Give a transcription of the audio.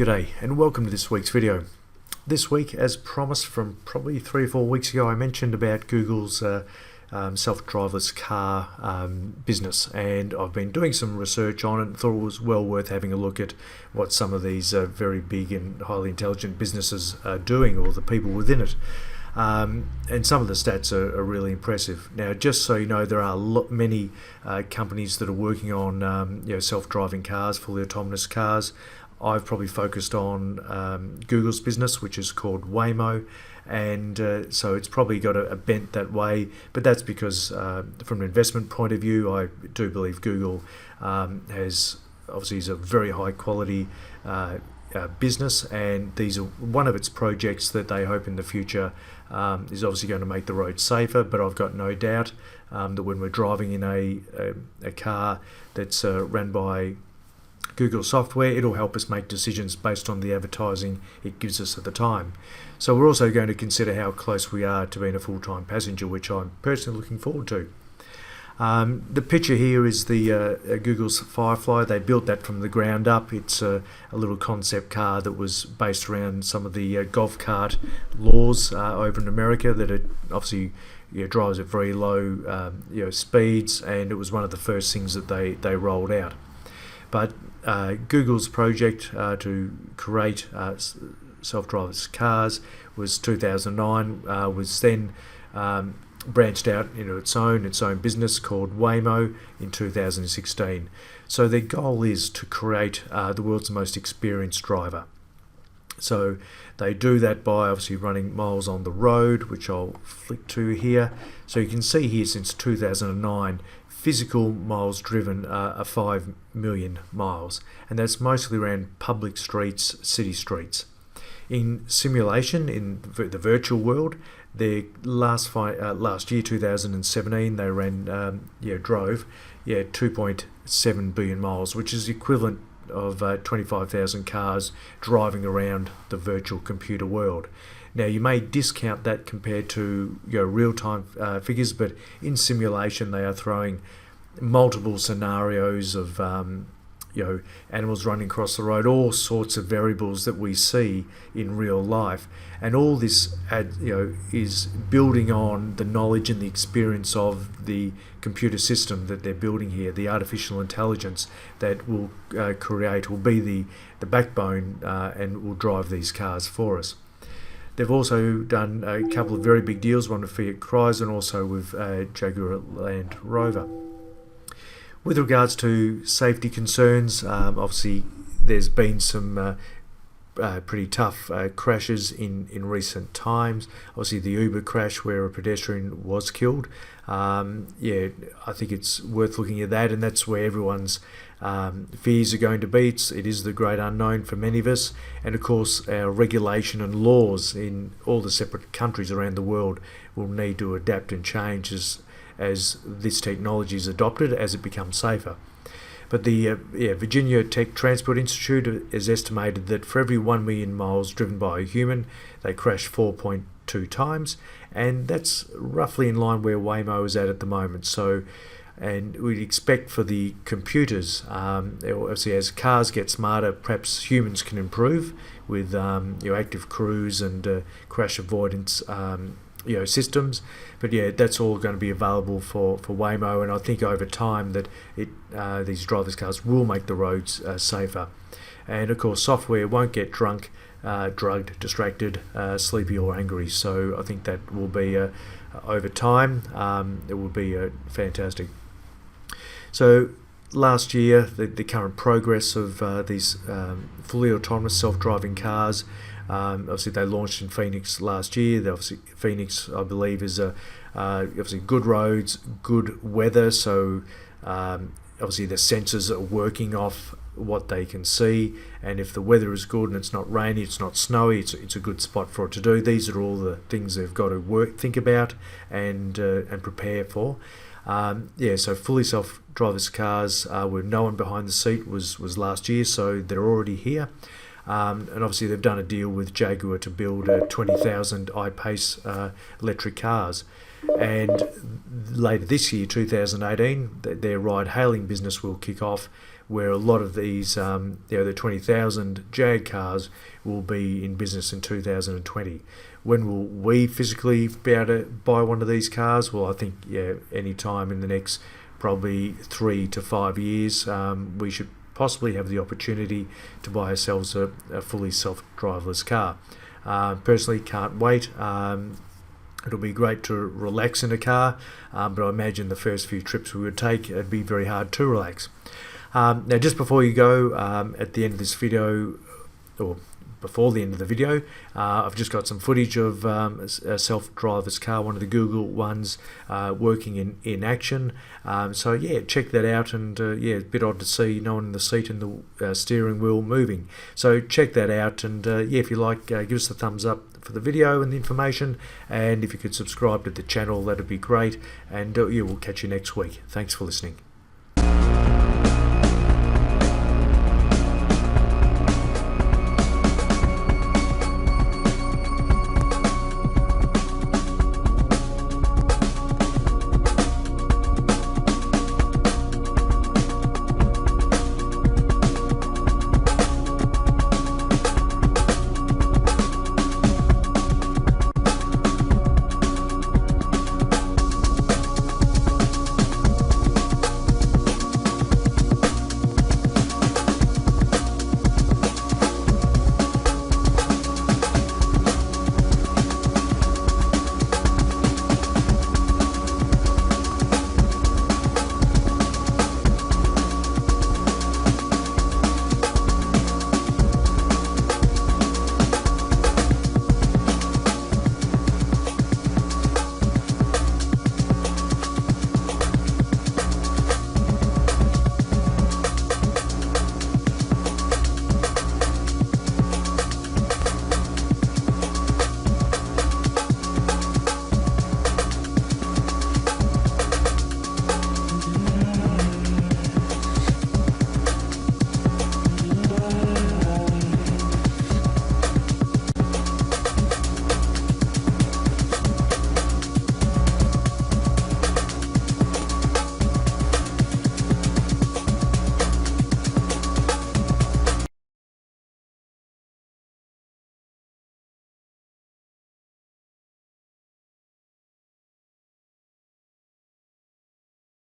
G'day and welcome to this week's video. This week, as promised from probably 3 or 4 weeks ago, I mentioned about Google's self-driverless car business, and I've been doing some research on it and thought it was well worth having a look at what some of these very big and highly intelligent businesses are doing, or the people within it. And some of the stats are really impressive. Now, just so you know, there are many companies that are working on self-driving cars, fully autonomous cars. I've probably focused on Google's business, which is called Waymo, and so it's probably got a bent that way, but that's because from an investment point of view, I do believe Google is a very high quality business, and these are one of its projects that they hope in the future is obviously going to make the road safer. But I've got no doubt that when we're driving in a car that's run by Google software, it'll help us make decisions based on the advertising it gives us at the time. So we're also going to consider how close we are to being a full-time passenger, which I'm personally looking forward to. The picture here is the Google's Firefly. They built that from the ground up. It's a little concept car that was based around some of the golf cart laws over in America that it obviously drives at very low speeds, and it was one of the first things that they rolled out. But Google's project to create self-driverless cars was 2009, was then branched out into its own business called Waymo in 2016. So their goal is to create the world's most experienced driver. So they do that by obviously running miles on the road, which I'll flick to here. So you can see here since 2009, physical miles driven are 5 million miles, and that's mostly around public streets, city streets. In simulation, in the virtual world, their last year, 2017, they drove 2.7 billion miles, which is the equivalent of 25,000 cars driving around the virtual computer world. Now, you may discount that compared to real-time figures, but in simulation they are throwing multiple scenarios of animals running across the road, all sorts of variables that we see in real life, and all this is building on the knowledge and the experience of the computer system that they're building here. The artificial intelligence that will be the backbone and will drive these cars for us. They've also done a couple of very big deals, one with Fiat Chrysler and also with Jaguar Land Rover. With regards to safety concerns, obviously there's been some pretty tough crashes in recent times. Obviously the Uber crash where a pedestrian was killed. I think it's worth looking at that, and that's where everyone's fears are going to be. It is the great unknown for many of us, and of course our regulation and laws in all the separate countries around the world will need to adapt and change as this technology is adopted, as it becomes safer. But the Virginia Tech Transport Institute has estimated that for every 1 million miles driven by a human, they crash 4.2 times, and that's roughly in line where Waymo is at the moment. So, and we'd expect for the computers, obviously as cars get smarter, perhaps humans can improve with active cruise and crash avoidance systems. But that's all going to be available for Waymo, and I think over time that these driverless cars will make the roads safer. And of course software won't get drunk, drugged, distracted, sleepy or angry. So I think that will be over time it will be fantastic. So last year, the current progress of these fully autonomous self-driving cars, obviously they launched in Phoenix last year. Phoenix, I believe, is obviously good roads, good weather, so obviously the sensors are working off what they can see, and if the weather is good and it's not rainy, it's not snowy, it's a good spot for it to do. These are all the things they've got to think about and prepare for. So fully self-driverless cars with no one behind the seat was last year, so they're already here. And obviously they've done a deal with Jaguar to build 20,000 I-Pace electric cars. And later this year, 2018, their ride-hailing business will kick off where a lot of these, the 20,000 Jag cars will be in business in 2020. When will we physically be able to buy one of these cars? Well, I think any time in the next probably 3 to 5 years, we should possibly have the opportunity to buy ourselves a fully self-driverless car. Personally, can't wait. It'll be great to relax in a car, but I imagine the first few trips we would take, it'd be very hard to relax. Now, just before you go, at the end of this video, or before the end of the video, I've just got some footage of a self-driver's car, one of the Google ones, working in action. So yeah, check that out, and yeah, a bit odd to see no one in the seat and the steering wheel moving. So check that out, and yeah, if you like, give us a thumbs up for the video and the information, and if you could subscribe to the channel, that'd be great. And yeah, we'll catch you next week. Thanks for listening.